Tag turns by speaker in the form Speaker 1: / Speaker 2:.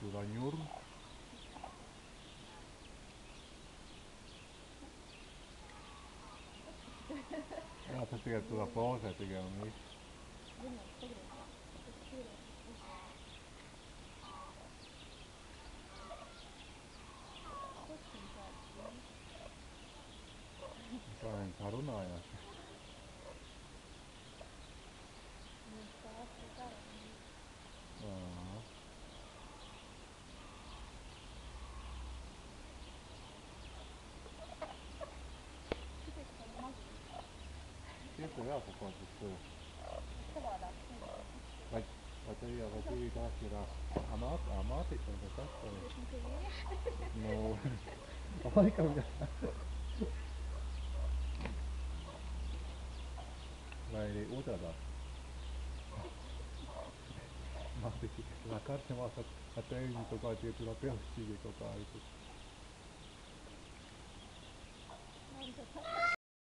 Speaker 1: tulla gnurm. Ja, sä tiedät tulla poosea tekemään. Sain karun ajan. Sieltä jää koko ajan. Vai tuli taas kerran amaatit on se katsoa. No, aika mitä. Vai eli utata. Mä ajattelin, että kartsemassa, että ei nyt koko ajan tulla pelssikin koko ajan.